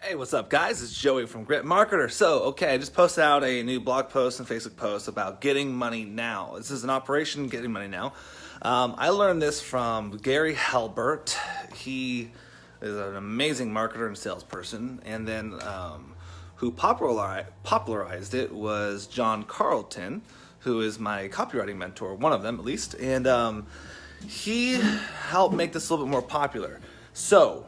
Hey, what's up, guys? It's Joey from Grit Marketer. I just posted out a new blog post and Facebook post about getting money now. This is an operation, getting money now. I learned this from Gary Halbert. He is an amazing marketer and salesperson. And then who popularized it was John Carlton, who is my copywriting mentor, one of them at least. And he helped make this a little bit more popular. So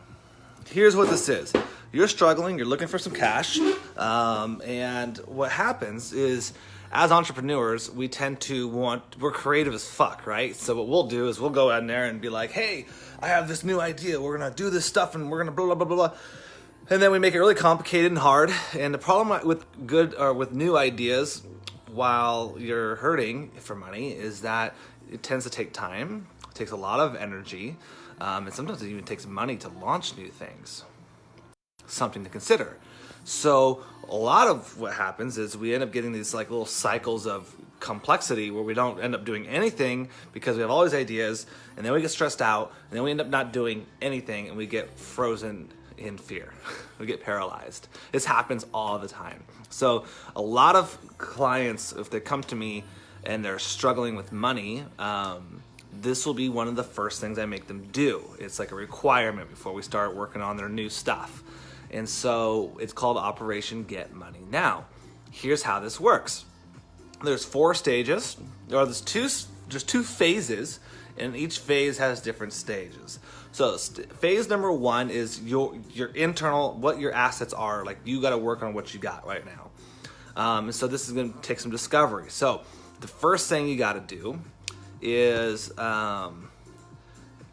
here's what this is. You're struggling, you're looking for some cash, and what happens is, as entrepreneurs, we tend to we're creative as fuck, right? So what we'll do is we'll go in there and be like, hey, I have this new idea, we're gonna do this stuff, and we're gonna blah, blah, blah, blah, blah. And then we make it really complicated and hard, and the problem with new ideas, while you're hurting for money, is that it tends to take time, it takes a lot of energy, and sometimes it even takes money to launch new things. Something to consider. So a lot of what happens is we end up getting these like little cycles of complexity where we don't end up doing anything because we have all these ideas, and then we get stressed out, and then we end up not doing anything, and we get frozen in fear. We get paralyzed. This happens all the time. So a lot of clients, if they come to me and they're struggling with money, this will be one of the first things I make them do. It's like a requirement before we start working on their new stuff. And so it's called Operation Get Money Now. Here's how this works. There's 4 stages, or there's two phases, and each phase has different stages. So phase number 1 is your internal, what your assets are. Like, you got to work on what you got right now. And so this is going to take some discovery. So the first thing you got to do is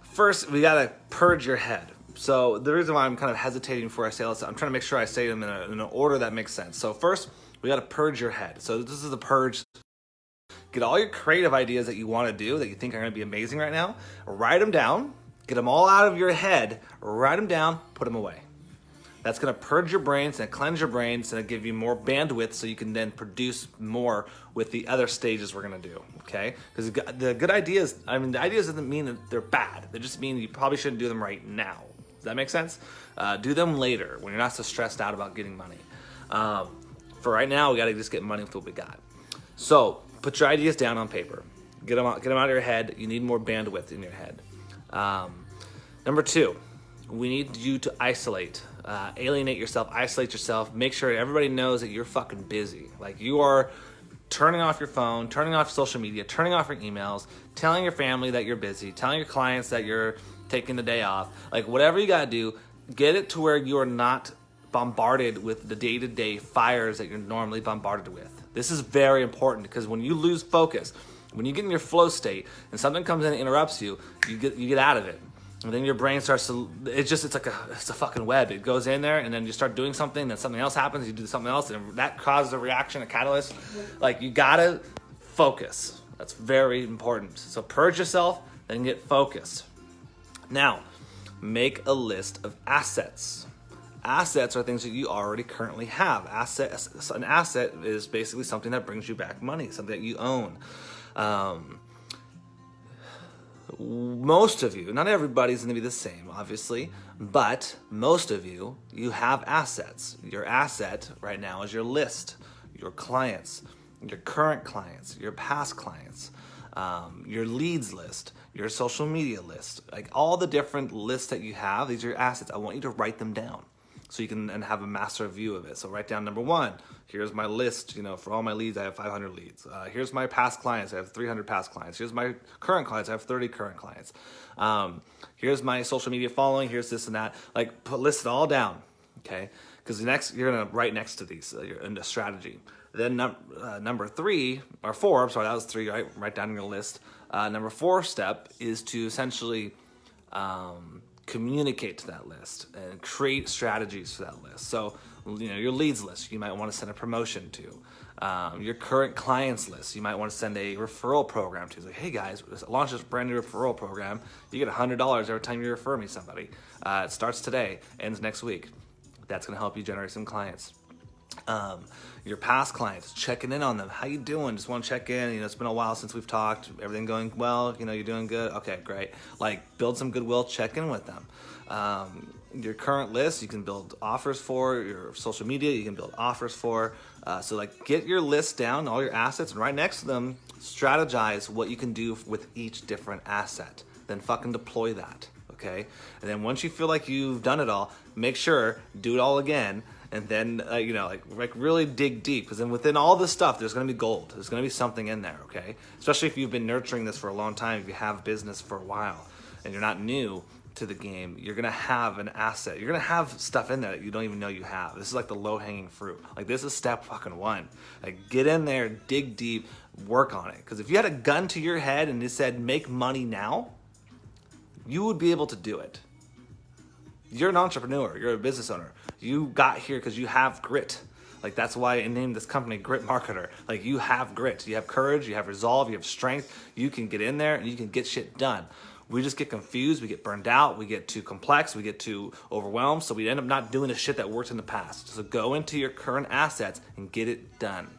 first we got to purge your head. So the reason why I'm kind of hesitating before I say this, I'm trying to make sure I say them in an order that makes sense. So first, we got to purge your head. So this is the purge. Get all your creative ideas that you want to do, that you think are going to be amazing right now, write them down, get them all out of your head, write them down, put them away. That's going to purge your brains and cleanse your brains and give you more bandwidth so you can then produce more with the other stages we're going to do, okay? Because the good ideas, the ideas doesn't mean that they're bad. They just mean you probably shouldn't do them right now. Does that make sense? Do them later when you're not so stressed out about getting money. For right now, we got to just get money with what we got. So put your ideas down on paper. Get them out of your head. You need more bandwidth in your head. Number 2, we need you to isolate. Alienate yourself, isolate yourself. Make sure everybody knows that you're fucking busy. Like, you are turning off your phone, turning off social media, turning off your emails, telling your family that you're busy, telling your clients that you're taking the day off. Like, whatever you gotta do, get it to where you are not bombarded with the day-to-day fires that you're normally bombarded with. This is very important, because when you lose focus, when you get in your flow state and something comes in and interrupts you, you get out of it. And then your brain starts to, it's a fucking web. It goes in there, and then you start doing something, then something else happens, you do something else, and that causes a reaction, a catalyst. Like, you gotta focus. That's very important. So purge yourself, then get focused. Now, make a list of assets. Assets are things that you already currently have. An asset is basically something that brings you back money, something that you own. Most of you, not everybody's going to be the same, obviously, but most of you have assets. Your asset right now is your list, your clients, your current clients, your past clients, your leads list, your social media list, like all the different lists that you have. These are your assets. I want you to write them down so you can have a master view of it. So write down number 1. Here's my list. For all my leads, I have 500 leads. Here's my past clients. I have 300 past clients. Here's my current clients. I have 30 current clients. Here's my social media following. Here's this and that. Like, list it all down, okay? Because next, you're gonna write next to these in the strategy. Then number 3 or 4. I'm sorry, that was 3. Right? Write down your list. Number 4 step is to essentially communicate to that list and create strategies for that list. So, your leads list, you might want to send a promotion to. Your current clients list, you might want to send a referral program to. It's like, hey guys, launch this brand new referral program. You get $100 every time you refer me somebody. It starts today, ends next week. That's going to help you generate some clients. Your past clients, checking in on them. How you doing? Just want to check in. It's been a while since we've talked. Everything going well? You're doing good? Okay, great. Like, build some goodwill, check in with them. your current list, you can build offers for your social media. You can build offers for. So like get your list down, all your assets, and right next to them, strategize what you can do with each different asset. Then fucking deploy that, okay? And then once you feel like you've done it all, make sure, do it all again, and then, like really dig deep, because then within all this stuff, there's going to be gold. There's going to be something in there, okay? Especially if you've been nurturing this for a long time, if you have business for a while, and you're not new to the game, you're going to have an asset. You're going to have stuff in there that you don't even know you have. This is like the low-hanging fruit. Like, this is step fucking one. Like, get in there, dig deep, work on it. Because if you had a gun to your head and it said, make money now, you would be able to do it. You're an entrepreneur. You're a business owner. You got here because you have grit. Like, that's why I named this company Grit Marketer. Like, you have grit. You have courage. You have resolve. You have strength. You can get in there and you can get shit done. We just get confused. We get burned out. We get too complex. We get too overwhelmed. So we end up not doing the shit that worked in the past. So go into your current assets and get it done.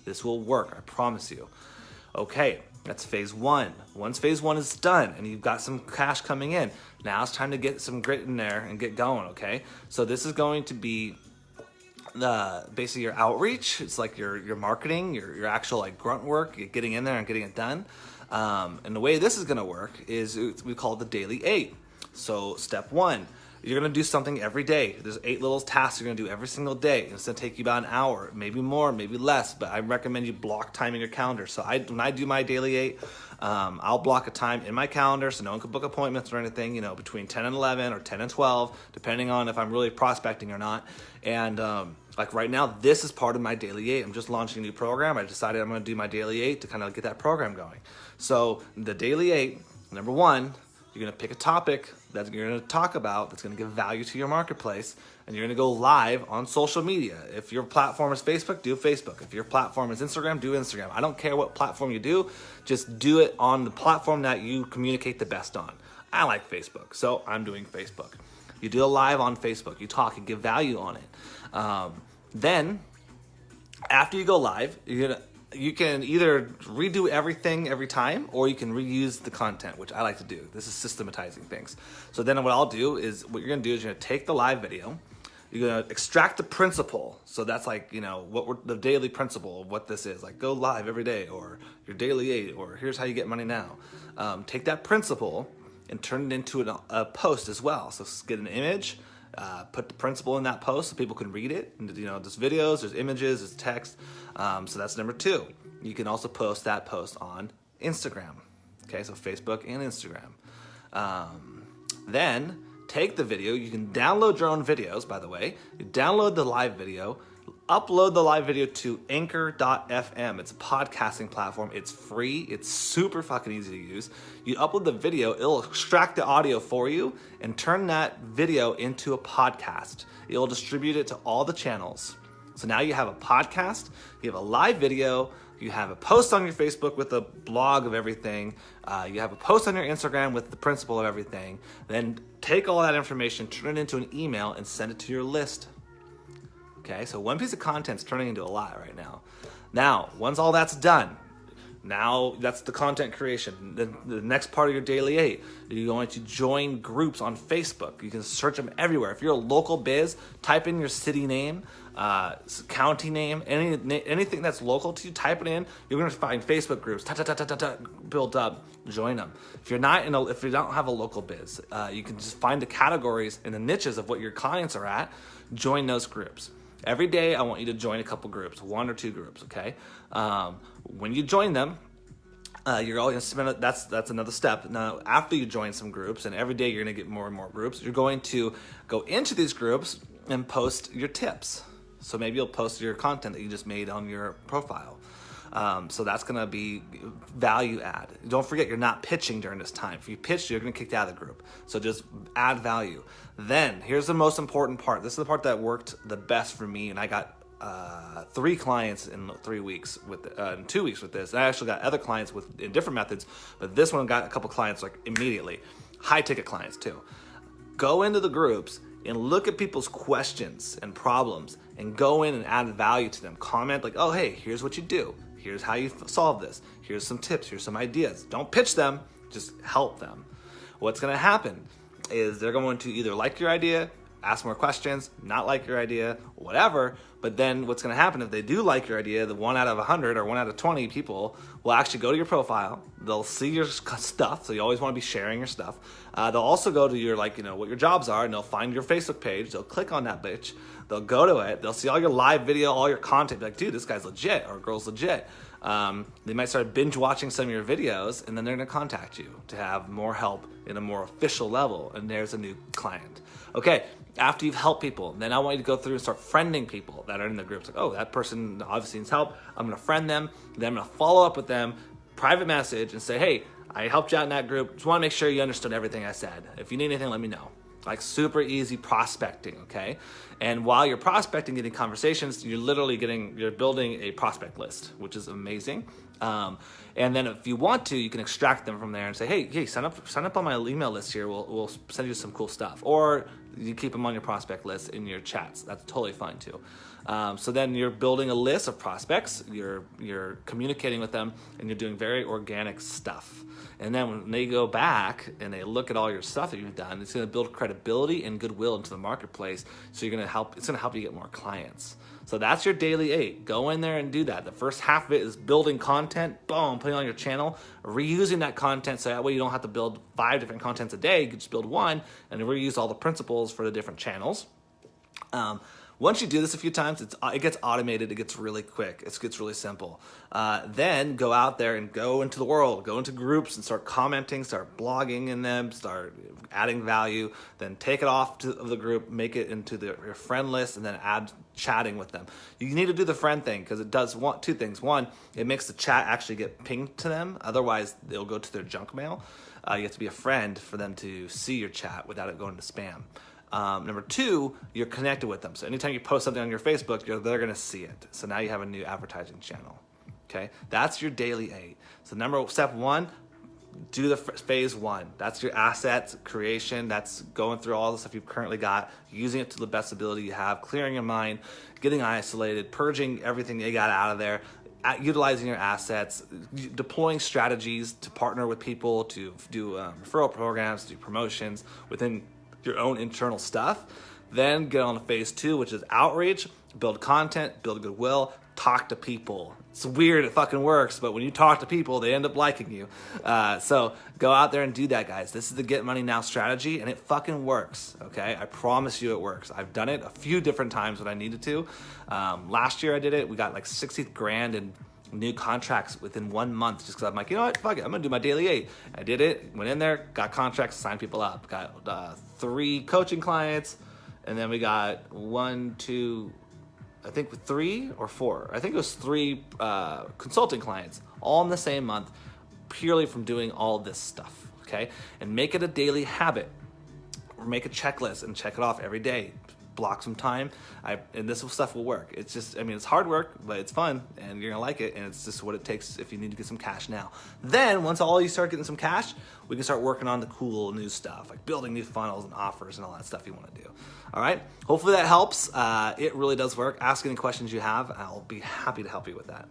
This will work. I promise you. Okay. That's phase one. Once phase one is done and you've got some cash coming in, now it's time to get some grit in there and get going, okay? So this is going to be basically your outreach. It's like your marketing, your actual like grunt work, you're getting in there and getting it done. And the way this is gonna work is we call it the daily 8. So step one, you're gonna do something every day. There's 8 little tasks you're gonna do every single day. It's gonna take you about an hour, maybe more, maybe less, but I recommend you block time in your calendar. So when I do my daily 8, I'll block a time in my calendar so no one can book appointments or anything, between 10 and 11 or 10 and 12, depending on if I'm really prospecting or not. And like right now, this is part of my daily 8. I'm just launching a new program. I decided I'm gonna do my daily 8 to kind of get that program going. So the daily 8, number one, you're going to pick a topic that you're going to talk about that's going to give value to your marketplace, and you're going to go live on social media. If your platform is Facebook, do Facebook. If your platform is Instagram, do Instagram. I don't care what platform you do, just do it on the platform that you communicate the best on. I like Facebook, so I'm doing Facebook. You do a live on Facebook. You talk and give value on it. Then, after you go live, you can either redo everything every time, or you can reuse the content, which I like to do. This is systematizing things. So then what I'll do is, what you're gonna do is you're gonna take the live video, you're gonna extract the principle. So that's like, the daily principle of what this is. Like, go live every day, or your daily 8, or here's how you get money now. Take that principle and turn it into a post as well. So get an image, put the principle in that post so people can read it. And, there's videos, there's images, there's text. So that's number 2. You can also post that post on Instagram. Okay, so Facebook and Instagram. Then take the video. You can download your own videos, by the way. You download the live video, upload the live video to anchor.fm. It's a podcasting platform. It's free. It's super fucking easy to use. You upload the video, it'll extract the audio for you and turn that video into a podcast. It'll distribute it to all the channels. So now you have a podcast, you have a live video, you have a post on your Facebook with a blog of everything, you have a post on your Instagram with the principle of everything. Then take all that information, turn it into an email, and send it to your list. Okay, so one piece of content's turning into a lot right now. Now, once all that's done, now that's the content creation. The next part of your daily 8, you're going to join groups on Facebook. You can search them everywhere. If you're a local biz, type in your city name, county name, anything that's local to you, type it in. You're going to find Facebook groups, build up, join them. If you don't have a local biz, you can just find the categories and the niches of what your clients are at, join those groups. Every day, I want you to join a couple groups, 1 or 2 groups, okay? When you join them, you're all gonna spend, that's another step. Now, after you join some groups, and every day you're gonna get more and more groups, you're going to go into these groups and post your tips. So maybe you'll post your content that you just made on your profile. So that's gonna be value add. Don't forget, you're not pitching during this time. If you pitch, you're gonna kick out of the group. So just add value. Then here's the most important part. This is the part that worked the best for me, and I got 3 clients in 3 weeks in 2 weeks with this. And I actually got other clients in different methods, but this one got a couple clients like immediately. High ticket clients too. Go into the groups and look at people's questions and problems and go in and add value to them. Comment like, oh, hey, here's what you do. Here's how you solve this. Here's some tips. Here's some ideas. Don't pitch them. Just help them. What's going to happen is they're going to either like your idea ask more questions, not like your idea, whatever. But then what's going to happen if they do like your idea, the 1 out of 100 or 1 out of 20 people will actually go to your profile. They'll see your stuff. So you always want to be sharing your stuff. They'll also go to your, like, you know, what your jobs are, and they'll find your Facebook page. They'll click on that bitch. They'll go to it. They'll see all your live video, all your content. Be like, dude, this guy's legit, or girl's legit. They might start binge watching some of your videos, and then they're going to contact you to have more help in a more official level. And there's a new client. Okay, after you've helped people, then I want you to go through and start friending people that are in the groups. Like, oh, that person obviously needs help. I'm going to friend them. Then I'm going to follow up with them, private message, and say, hey, I helped you out in that group. Just want to make sure you understood everything I said. If you need anything, let me know. Like, super easy prospecting, okay? And while you're prospecting, getting conversations, you're building a prospect list, which is amazing. And then if you want to, you can extract them from there and say, hey, sign up on my email list here. We'll send you some cool stuff. Or you keep them on your prospect list in your chats. That's totally fine too. So then you're building a list of prospects, you're communicating with them, and you're doing very organic stuff. And then when they go back and they look at all your stuff that you've done, it's going to build credibility and goodwill into the marketplace. So it's going to help you get more clients. So that's your daily 8. Go in there and do that. The first half of it is building content, boom, putting it on your channel, reusing that content so that way you don't have to build 5 different contents a day. You can just build one and reuse all the principles for the different channels. Once you do this a few times, it gets automated, it gets really quick, it gets really simple. Then go out there and go into the world, go into groups and start commenting, start blogging in them, start adding value, then take it off to the group, make it into your friend list, and then add chatting with them. You need to do the friend thing because it does 2 things. One, it makes the chat actually get pinged to them, otherwise they'll go to their junk mail. You have to be a friend for them to see your chat without it going to spam. Number 2, you're connected with them. So anytime you post something on your Facebook, they're going to see it. So now you have a new advertising channel. Okay, that's your daily 8. So step 1, do the phase 1. That's your assets creation. That's going through all the stuff you've currently got, using it to the best ability you have, clearing your mind, getting isolated, purging everything you got out of there, utilizing your assets, deploying strategies to partner with people, to do referral programs, to do promotions within your own internal stuff. Then get on to phase 2, which is outreach, build content, build goodwill, talk to people. It's weird, it fucking works, but when you talk to people, they end up liking you. So go out there and do that, guys. This is the Get Money Now strategy, and it fucking works, okay? I promise you it works. I've done it a few different times when I needed to. Last year I did it. We got like 60 grand in new contracts within 1 month just because I'm like, you know what, fuck it, I'm gonna do my daily 8. I did it, went in there, got contracts, signed people up, got 3 coaching clients, and then we got 3 or 4. I think it was 3 consulting clients, all in the same month, purely from doing all this stuff, okay? And make it a daily habit. Or make a checklist and check it off every day. Block some time, and this stuff will work. It's just, it's hard work, but it's fun, and you're gonna like it, and it's just what it takes if you need to get some cash now. Then, once you start getting some cash, we can start working on the cool new stuff, like building new funnels and offers and all that stuff you want to do. All right? Hopefully that helps. It really does work. Ask any questions you have. I'll be happy to help you with that.